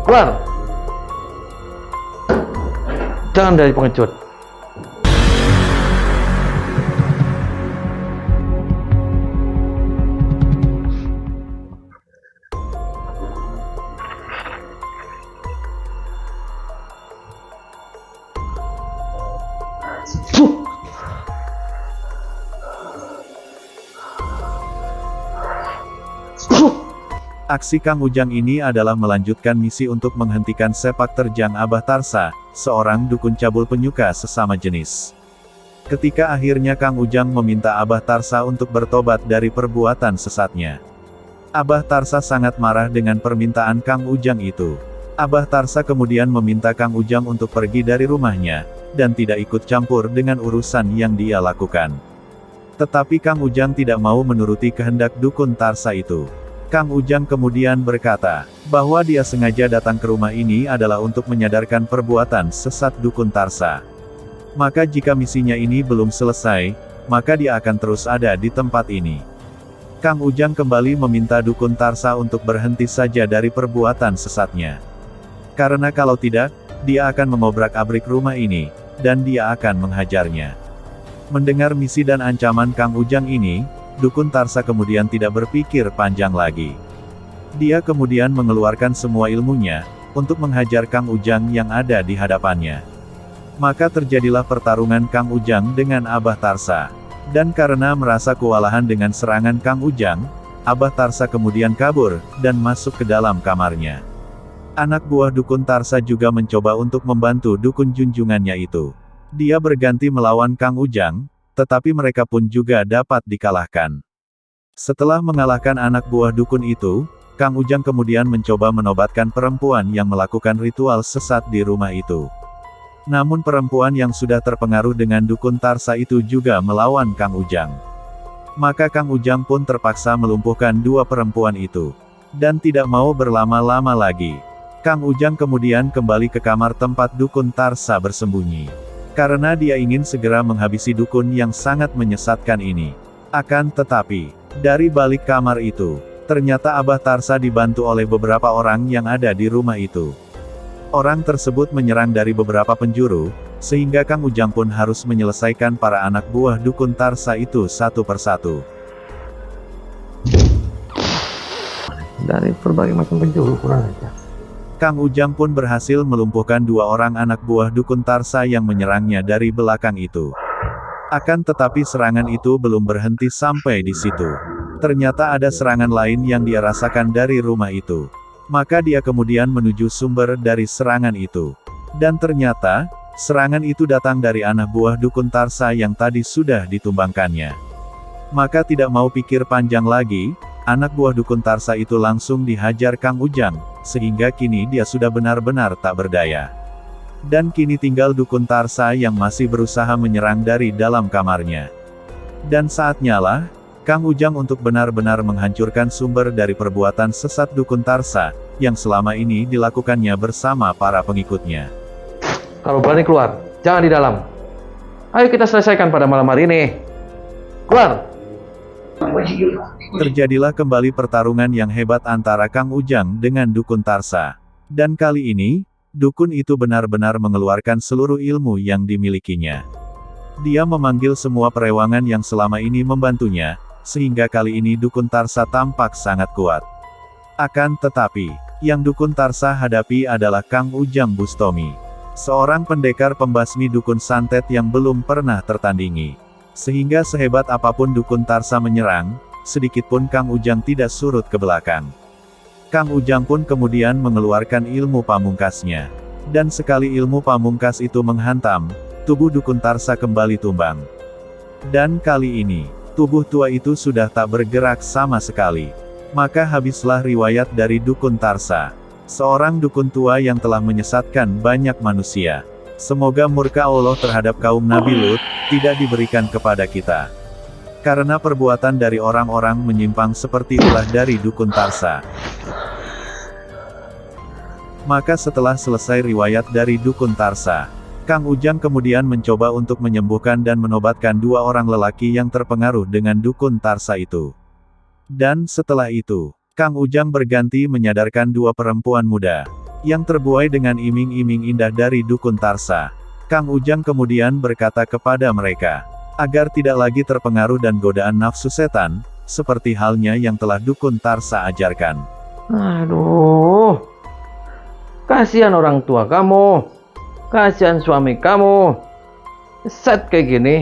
Keluar. Jangan dari pengecut. Aksi Kang Ujang ini adalah melanjutkan misi untuk menghentikan sepak terjang Abah Tarsa, seorang dukun cabul penyuka sesama jenis. Ketika akhirnya Kang Ujang meminta Abah Tarsa untuk bertobat dari perbuatan sesatnya. Abah Tarsa sangat marah dengan permintaan Kang Ujang itu. Abah Tarsa kemudian meminta Kang Ujang untuk pergi dari rumahnya, dan tidak ikut campur dengan urusan yang dia lakukan. Tetapi Kang Ujang tidak mau menuruti kehendak dukun Tarsa itu. Kang Ujang kemudian berkata, bahwa dia sengaja datang ke rumah ini adalah untuk menyadarkan perbuatan sesat dukun Tarsa. Maka jika misinya ini belum selesai, maka dia akan terus ada di tempat ini. Kang Ujang kembali meminta dukun Tarsa untuk berhenti saja dari perbuatan sesatnya. Karena kalau tidak, dia akan mengobrak-abrik rumah ini, dan dia akan menghajarnya. Mendengar misi dan ancaman Kang Ujang ini, dukun Tarsa kemudian tidak berpikir panjang lagi. Dia kemudian mengeluarkan semua ilmunya, untuk menghajar Kang Ujang yang ada di hadapannya. Maka terjadilah pertarungan Kang Ujang dengan Abah Tarsa. Dan karena merasa kewalahan dengan serangan Kang Ujang, Abah Tarsa kemudian kabur, dan masuk ke dalam kamarnya. Anak buah dukun Tarsa juga mencoba untuk membantu dukun junjungannya itu. Dia berganti melawan Kang Ujang, tetapi mereka pun juga dapat dikalahkan. Setelah mengalahkan anak buah dukun itu, Kang Ujang kemudian mencoba menobatkan perempuan yang melakukan ritual sesat di rumah itu. Namun perempuan yang sudah terpengaruh dengan dukun Tarsa itu juga melawan Kang Ujang. Maka Kang Ujang pun terpaksa melumpuhkan dua perempuan itu. Dan tidak mau berlama-lama lagi. Kang Ujang kemudian kembali ke kamar tempat dukun Tarsa bersembunyi. Karena dia ingin segera menghabisi dukun yang sangat menyesatkan ini. Akan tetapi, dari balik kamar itu, ternyata Abah Tarsa dibantu oleh beberapa orang yang ada di rumah itu. Orang tersebut menyerang dari beberapa penjuru, sehingga Kang Ujang pun harus menyelesaikan para anak buah dukun Tarsa itu satu persatu. Dari berbagai macam penjuru kurang aja. Kang Ujang pun berhasil melumpuhkan dua orang anak buah dukun Tarsa yang menyerangnya dari belakang itu. Akan tetapi serangan itu belum berhenti sampai di situ. Ternyata ada serangan lain yang dia rasakan dari rumah itu. Maka dia kemudian menuju sumber dari serangan itu. Dan ternyata, serangan itu datang dari anak buah dukun Tarsa yang tadi sudah ditumbangkannya. Maka tidak mau pikir panjang lagi, anak buah dukun Tarsa itu langsung dihajar Kang Ujang, sehingga kini dia sudah benar-benar tak berdaya. Dan kini tinggal dukun Tarsa yang masih berusaha menyerang dari dalam kamarnya. Dan saatnya lah, Kang Ujang untuk benar-benar menghancurkan sumber dari perbuatan sesat dukun Tarsa, yang selama ini dilakukannya bersama para pengikutnya. Kalau berani keluar, jangan di dalam. Ayo kita selesaikan pada malam hari ini. Keluar. Terjadilah kembali pertarungan yang hebat antara Kang Ujang dengan dukun Tarsa. Dan kali ini, dukun itu benar-benar mengeluarkan seluruh ilmu yang dimilikinya. Dia memanggil semua perewangan yang selama ini membantunya, sehingga kali ini dukun Tarsa tampak sangat kuat. Akan tetapi, yang dukun Tarsa hadapi adalah Kang Ujang Bustomi. Seorang pendekar pembasmi dukun santet yang belum pernah tertandingi. Sehingga sehebat apapun dukun Tarsa menyerang, sedikitpun Kang Ujang tidak surut ke belakang. Kang Ujang pun kemudian mengeluarkan ilmu pamungkasnya. Dan sekali ilmu pamungkas itu menghantam, tubuh dukun Tarsa kembali tumbang. Dan kali ini, tubuh tua itu sudah tak bergerak sama sekali. Maka habislah riwayat dari dukun Tarsa. Seorang dukun tua yang telah menyesatkan banyak manusia. Semoga murka Allah terhadap kaum Nabi Lut, tidak diberikan kepada kita. Karena perbuatan dari orang-orang menyimpang seperti itulah dari dukun Tarsa. Maka setelah selesai riwayat dari dukun Tarsa, Kang Ujang kemudian mencoba untuk menyembuhkan dan menobatkan dua orang lelaki yang terpengaruh dengan dukun Tarsa itu. Dan setelah itu, Kang Ujang berganti menyadarkan dua perempuan muda. yang terbuai dengan iming-iming indah dari dukun Tarsa. Kang Ujang kemudian berkata kepada mereka, agar tidak lagi terpengaruh dan godaan nafsu setan, seperti halnya yang telah dukun Tarsa ajarkan. Aduh, kasihan orang tua kamu, kasihan suami kamu, set kayak gini.